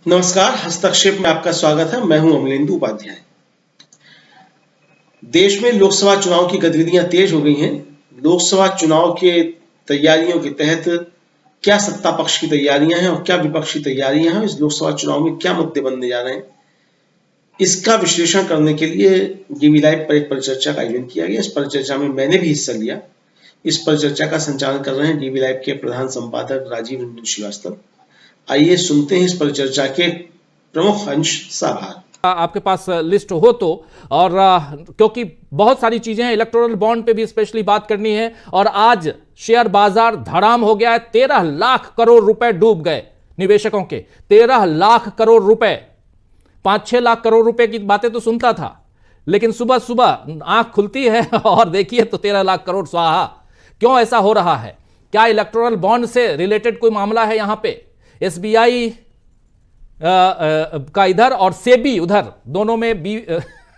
नमस्कार, हस्तक्षेप में आपका स्वागत है। मैं हूं अमलेंदु उपाध्याय। देश में लोकसभा चुनाव की गतिविधियां तेज हो गई हैं। लोकसभा चुनाव के तैयारियों के तहत क्या सत्ता पक्ष की तैयारियां हैं और क्या विपक्ष की तैयारियां हैं, इस लोकसभा चुनाव में क्या मुद्दे बनने जा रहे हैं, इसका विश्लेषण करने के लिए डीवी लाइव पर एक परिचर्चा का आयोजन किया गया। इस परिचर्चा में मैंने भी हिस्सा लिया। इस परिचर्चा का संचालन कर रहे हैं डीवी लाइव के प्रधान संपादक राजीव रंजन श्रीवास्तव। आइए सुनते हैं इस परिचर्चा के प्रमुख अंश साभार। आपके पास लिस्ट हो तो, और क्योंकि बहुत सारी चीजें हैं, इलेक्टोरल बॉन्ड पे भी स्पेशली बात करनी है। और आज शेयर बाजार धड़ाम हो गया है। 13 लाख करोड़ रुपए डूब गए निवेशकों के। 13 लाख करोड़ रुपए। 5-6 लाख करोड़ रुपए की बातें तो सुनता था, लेकिन सुबह सुबह आंख खुलती है और देखिए तो 13 लाख करोड़ स्वाहा। क्यों ऐसा हो रहा है? क्या इलेक्टोरल बॉन्ड से रिलेटेड कोई मामला है? यहां पे एसबीआई का इधर और सेबी उधर, दोनों में भी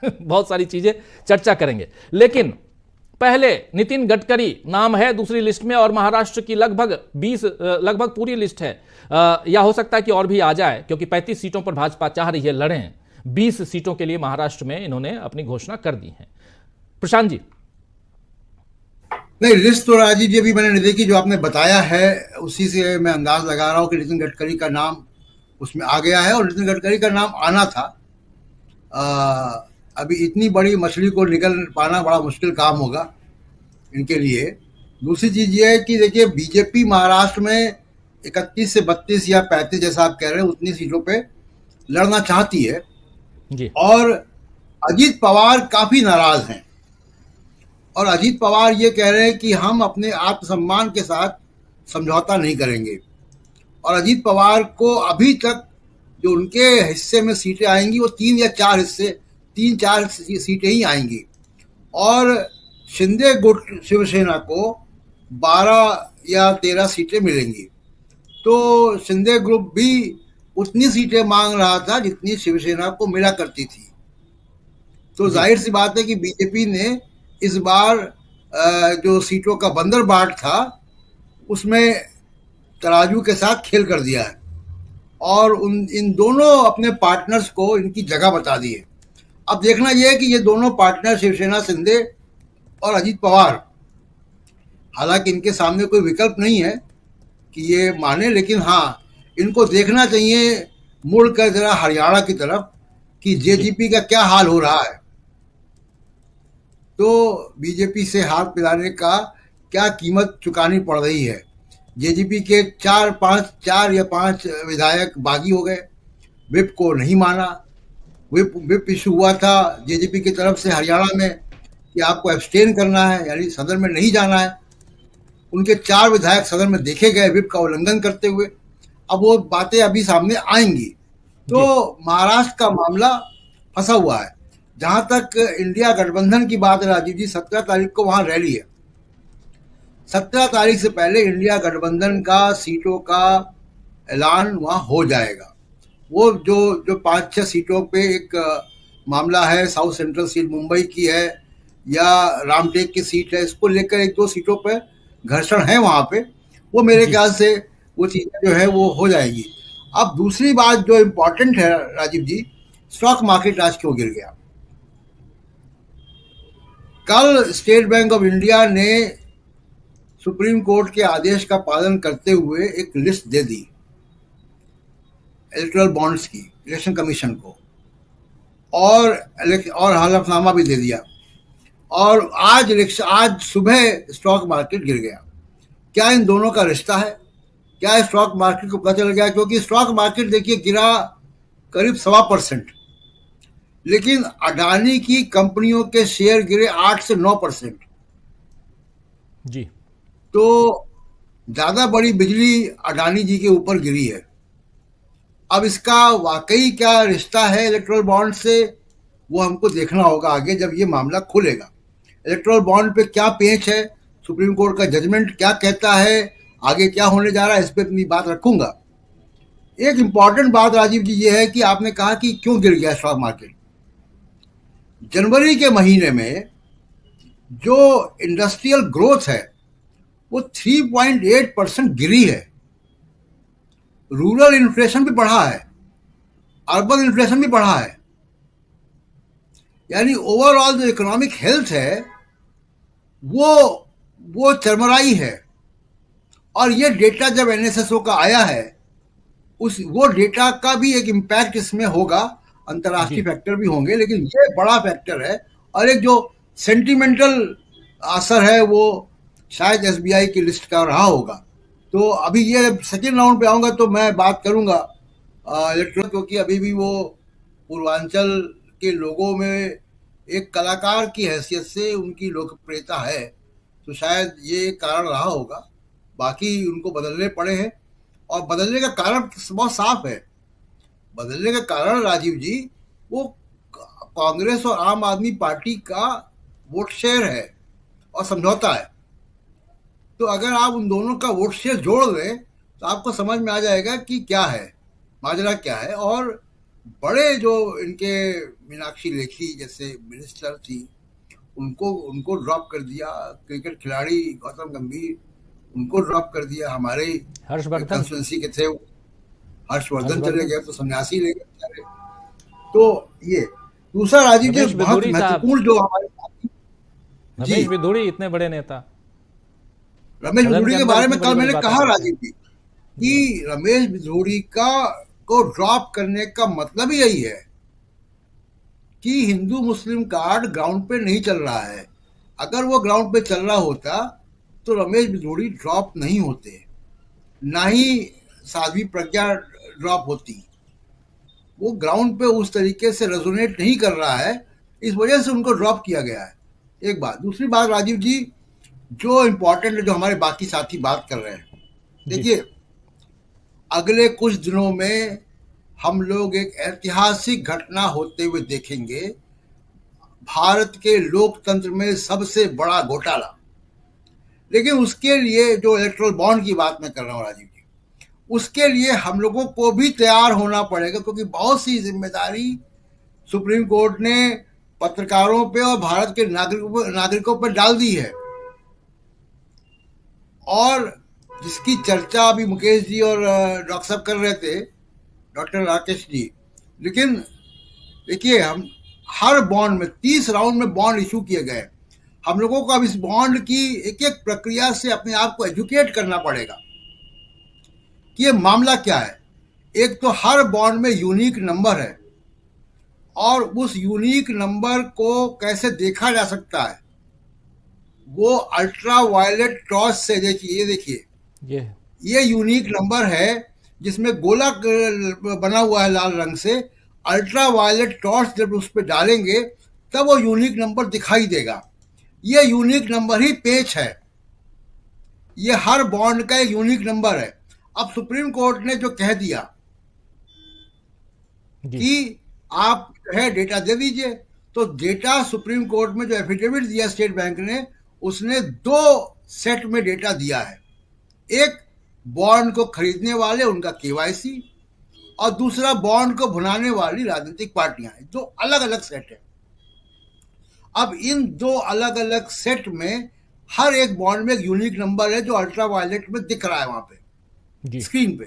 बहुत सारी चीजें चर्चा करेंगे। लेकिन पहले नितिन गडकरी नाम है दूसरी लिस्ट में, और महाराष्ट्र की लगभग पूरी लिस्ट है। या हो सकता है कि और भी आ जाए, क्योंकि 35 सीटों पर भाजपा चाह रही है लड़े। 20 सीटों के लिए महाराष्ट्र में इन्होंने अपनी घोषणा कर दी है। प्रशांत जी। नहीं, लिस्ट तो राजीव जी अभी मैंने नहीं देखी। जो आपने बताया है उसी से मैं अंदाज लगा रहा हूं कि नितिन गडकरी का नाम उसमें आ गया है, और नितिन गडकरी का नाम आना था। अभी इतनी बड़ी मछली को निकल पाना बड़ा मुश्किल काम होगा इनके लिए। दूसरी चीज ये है कि देखिए, बीजेपी महाराष्ट्र में 31 से 32 या 35, जैसा आप कह रहे हैं, उतनी सीटों पे लड़ना चाहती है जी। और अजीत पवार काफी नाराज हैं। और अजीत पवार ये कह रहे हैं कि हम अपने आत्मसम्मान के साथ समझौता नहीं करेंगे। और अजीत पवार को अभी तक जो उनके हिस्से में सीटें आएंगी वो 3-4 सीटें ही आएंगी। और शिंदे गुट शिवसेना को 12 या 13 सीटें मिलेंगी। तो शिंदे ग्रुप भी उतनी सीटें मांग रहा था जितनी शिवसेना को मिला करती थी। तो जाहिर सी बात है कि बीजेपी ने इस बार जो सीटों का बंदरबाट था उसमें तराजू के साथ खेल कर दिया है, और इन दोनों अपने पार्टनर्स को इनकी जगह बता दी है। अब देखना यह है कि ये दोनों पार्टनर शिवसेना, शिंदे और अजीत पवार, हालांकि इनके सामने कोई विकल्प नहीं है कि ये माने, लेकिन हाँ, इनको देखना चाहिए मुड़ कर जरा हरियाणा की तरफ कि जेजेपी का क्या हाल हो रहा है। तो बीजेपी से हाथ मिलाने का क्या कीमत चुकानी पड़ रही है। जेजेपी के 4 या 5 विधायक बागी हो गए, विप को नहीं माना। विप इशू हुआ था जेजेपी की तरफ से हरियाणा में कि आपको एब्सटेन करना है, यानी सदन में नहीं जाना है। उनके 4 विधायक सदन में देखे गए विप का उल्लंघन करते हुए। अब वो बातें अभी सामने आएंगी। तो महाराष्ट्र का मामला फंसा हुआ है। जहां तक इंडिया गठबंधन की बात है राजीव जी, 17 तारीख को वहां रैली है। 17 तारीख से पहले इंडिया गठबंधन का सीटों का ऐलान वहां हो जाएगा। वो जो 5-6 सीटों पे एक मामला है, साउथ सेंट्रल सीट मुंबई की है या रामटेक की सीट है, इसको लेकर 1-2 सीटों पे घर्षण है वहां पे। वो मेरे ख्याल से वो चीजें जो है वो हो जाएगी। अब दूसरी बात जो इम्पोर्टेंट है राजीव जी, स्टॉक मार्केट आज क्यों गिर गया? कल स्टेट बैंक ऑफ इंडिया ने सुप्रीम कोर्ट के आदेश का पालन करते हुए एक लिस्ट दे दी इलेक्टोरल बॉन्ड्स की इलेक्शन कमीशन को, और हलफनामा भी दे दिया। और आज सुबह स्टॉक मार्केट गिर गया। क्या इन दोनों का रिश्ता है? क्या स्टॉक मार्केट को पता चल गया? क्योंकि स्टॉक मार्केट देखिए गिरा करीब 1.25%, लेकिन अडानी की कंपनियों के शेयर गिरे 8 से 9% जी। तो ज्यादा बड़ी बिजली अडानी जी के ऊपर गिरी है। अब इसका वाकई क्या रिश्ता है इलेक्टोरल बॉन्ड से, वो हमको देखना होगा आगे जब ये मामला खुलेगा। इलेक्टोरल बॉन्ड पे क्या पेच है, सुप्रीम कोर्ट का जजमेंट क्या कहता है, आगे क्या होने जा रहा है, इस पे अपनी बात रखूंगा। एक इंपॉर्टेंट बात राजीव जी ये है कि आपने कहा कि क्यों गिर गया स्टॉक मार्केट। जनवरी के महीने में जो इंडस्ट्रियल ग्रोथ है वो 3.8% गिरी है। रूरल इन्फ्लेशन भी बढ़ा है। अर्बन इन्फ्लेशन भी बढ़ा है। यानी ओवरऑल जो इकोनॉमिक हेल्थ है वो चरमराई है। और ये डेटा जब एनएसएसओ का आया है, वो डेटा का भी एक इम्पैक्ट इसमें होगा, अंतर्राष्ट्रीय फैक्टर भी होंगे, लेकिन ये बड़ा फैक्टर है। और एक जो सेंटिमेंटल असर है वो शायद एसबीआई की लिस्ट का रहा होगा। तो अभी ये सेकेंड राउंड पे आऊँगा तो मैं बात करूँगा इलेक्ट्रॉनिक, क्योंकि अभी भी वो पूर्वांचल के लोगों में एक कलाकार की हैसियत से उनकी लोकप्रियता है, तो शायद ये कारण रहा होगा। बाकी उनको बदलने पड़े हैं, और बदलने का कारण बहुत साफ है। बदलने का कारण राजीव जी, वो कांग्रेस और आम आदमी पार्टी का वोट शेयर है और समझौता है। तो अगर आप उन दोनों का वोट शेयर जोड़ लें तो आपको समझ में आ जाएगा कि क्या है, माजरा क्या है। और बड़े जो इनके मीनाक्षी लेखी जैसे मिनिस्टर थी, उनको ड्रॉप कर दिया। क्रिकेट खिलाड़ी गौतम गंभीर, उनको ड्रॉप कर दिया। हमारे कंस्टिट्यूंसी के थे हर्षवर्धन चले गए, तो सन्यासी ले गए। तो ये दूसरा राजीव जी बहुत महत्वपूर्ण जो हमारे रमेश बिधूड़ी, इतने बड़े नेता, रमेश बिधूड़ी के बारे में कल मैंने कहा राजीव जी कि रमेश बिधूड़ी को ड्रॉप करने का मतलब ही यही है कि हिंदू मुस्लिम कार्ड ग्राउंड पे नहीं चल रहा है। अगर वो ग्राउंड पे चल रहा होता तो रमेश बिधूड़ी ड्रॉप नहीं होते, ना ही साध्वी प्रज्ञा ड्रॉप होती। वो ग्राउंड पे उस तरीके से रेजोनेट नहीं कर रहा है, इस वजह से उनको ड्रॉप किया गया है। एक बात। दूसरी बात राजीव जी जो इम्पोर्टेंट है, जो हमारे बाकी साथी बात कर रहे हैं, देखिए अगले कुछ दिनों में हम लोग एक ऐतिहासिक घटना होते हुए देखेंगे, भारत के लोकतंत्र में सबसे बड़ा घोटाला। लेकिन उसके लिए जो इलेक्ट्रल बॉन्ड की बात मैं कर रहा हूँ राजीव जी, उसके लिए हम लोगों को भी तैयार होना पड़ेगा, क्योंकि बहुत सी जिम्मेदारी सुप्रीम कोर्ट ने पत्रकारों पे और भारत के नागरिकों पर डाल दी है। और जिसकी चर्चा अभी मुकेश जी और डॉक्टर साहब कर रहे थे, डॉक्टर राकेश जी, लेकिन देखिए हम हर बॉन्ड में 30 राउंड में बॉन्ड इशू किए गए। हम लोगों को अब इस बॉन्ड की एक एक प्रक्रिया से अपने आप को एजुकेट करना पड़ेगा कि ये मामला क्या है। एक तो हर बॉन्ड में यूनिक नंबर है, और उस यूनिक नंबर को कैसे देखा जा सकता है, वो अल्ट्रा वायलेट टॉर्च से देखिए ये यूनिक नंबर है जिसमें गोला बना हुआ है लाल रंग से। अल्ट्रा वायलेट टॉर्च जब उस पर डालेंगे तब वो यूनिक नंबर दिखाई देगा। ये यूनिक नंबर ही पेच है, ये हर बॉन्ड का एक यूनिक नंबर है। अब सुप्रीम कोर्ट ने जो कह दिया कि आप है डेटा दे दीजिए, तो डेटा सुप्रीम कोर्ट में जो एफिडेविट दिया स्टेट बैंक ने, उसने 2 सेट में डेटा दिया है। एक बॉन्ड को खरीदने वाले उनका केवाईसी, और दूसरा बॉन्ड को भुनाने वाली राजनीतिक पार्टियां, 2 अलग अलग सेट है। अब इन 2 अलग अलग सेट में हर एक बॉन्ड में एक यूनिक नंबर है जो अल्ट्रा वायलेट में दिख रहा है वहां पे स्क्रीन पे।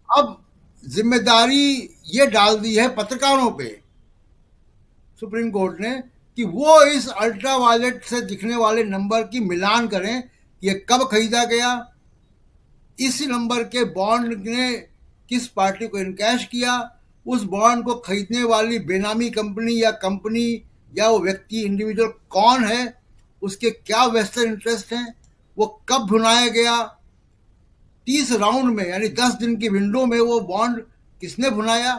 अब जिम्मेदारी ये डाल दी है पत्रकारों पे सुप्रीम कोर्ट ने कि वो इस अल्ट्रा वायलेट से दिखने वाले नंबर की मिलान करें, ये कब खरीदा गया, इस नंबर के बॉन्ड ने किस पार्टी को इनकैश किया, उस बॉन्ड को खरीदने वाली बेनामी कंपनी या वो व्यक्ति इंडिविजुअल कौन है, उसके क्या वेस्टेड इंटरेस्ट हैं, वो कब भुनाया गया, 30 राउंड में यानी 10 दिन की विंडो में वो बॉन्ड किसने भुनाया।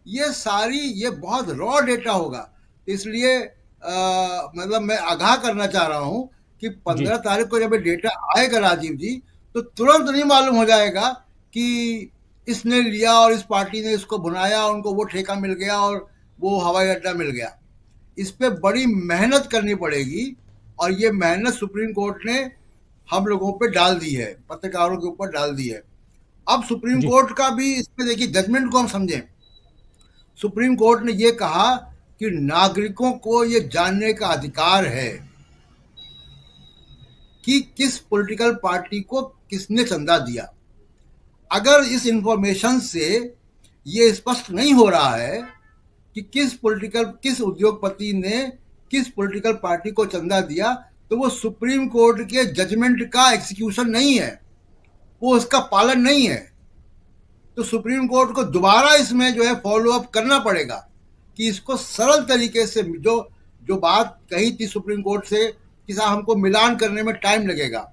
ये बहुत रॉ डेटा होगा। इसलिए मतलब मैं आगाह करना चाह रहा हूं कि 15 तारीख को जब डेटा आएगा राजीव जी, तो तुरंत नहीं मालूम हो जाएगा कि इसने लिया और इस पार्टी ने इसको भुनाया, उनको वो ठेका मिल गया और वो हवाई अड्डा मिल गया। इस पे बड़ी मेहनत करनी पड़ेगी, और ये मेहनत सुप्रीम कोर्ट ने हम लोगों पे डाल दी है, पत्रकारों के ऊपर डाल दी है। अब सुप्रीम कोर्ट का भी इसमें देखिए जजमेंट को हम समझें। सुप्रीम कोर्ट ने ये कहा कि नागरिकों को ये जानने का अधिकार है कि किस पॉलिटिकल पार्टी को किसने चंदा दिया। अगर इस इंफॉर्मेशन से ये स्पष्ट नहीं हो रहा है कि किस उद्योगपति ने किस पॉलिटिकल पार्टी को चंदा दिया, तो वो सुप्रीम कोर्ट के जजमेंट का एग्जीक्यूशन नहीं है, वो उसका पालन नहीं है। तो सुप्रीम कोर्ट को दोबारा इसमें जो है फॉलो अप करना पड़ेगा कि इसको सरल तरीके से जो बात कही थी सुप्रीम कोर्ट से कि साहब हमको मिलान करने में टाइम लगेगा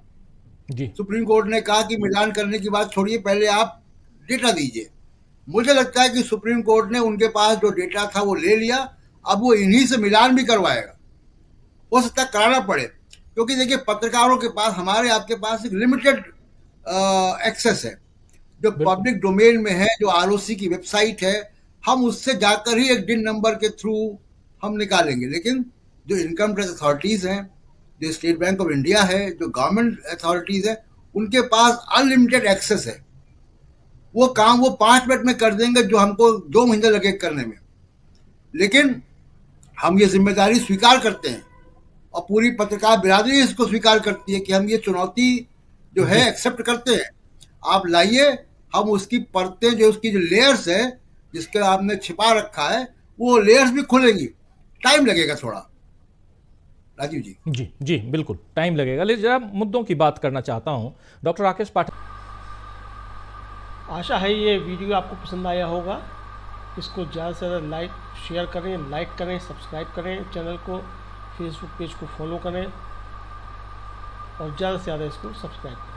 जी। सुप्रीम कोर्ट ने कहा कि मिलान करने की बात छोड़िए, पहले आप डेटा दीजिए। मुझे लगता है कि सुप्रीम कोर्ट ने उनके पास जो डेटा था वो ले लिया, अब वो इन्हीं से मिलान भी करवाएगा, हो सकता है कराना पड़े, क्योंकि देखिए पत्रकारों के पास, हमारे आपके पास एक लिमिटेड एक्सेस है। जो पब्लिक डोमेन में है, जो आरओसी की वेबसाइट है, हम उससे जाकर ही एक डिन नंबर के थ्रू हम निकालेंगे। लेकिन जो इनकम टैक्स अथॉरिटीज हैं, जो स्टेट बैंक ऑफ इंडिया है, जो गवर्नमेंट अथॉरिटीज है, उनके पास अनलिमिटेड एक्सेस है। वो काम वो 5 मिनट में कर देंगे जो हमको 2 महीने लगे करने में। लेकिन हम ये जिम्मेदारी स्वीकार करते हैं और पूरी पत्रकार बिरादरी इसको स्वीकार करती है कि हम ये चुनौती जो है एक्सेप्ट करते हैं। आप लाइए, हम उसकी परतें, जो उसकी जो लेयर्स है जिसके आपने छिपा रखा है, वो लेयर्स भी खुलेंगी। टाइम लगेगा थोड़ा, राजीव जी। जी जी बिल्कुल टाइम लगेगा। लेकिन जरा मुद्दों की बात करना चाहता हूं डॉक्टर राकेश पाठक। आशा है ये वीडियो आपको पसंद आया होगा। इसको ज़्यादा से ज़्यादा शेयर करें, लाइक करें, सब्सक्राइब करें चैनल को, फेसबुक पेज को फॉलो करें और ज़्यादा से ज़्यादा इसको सब्सक्राइब करें।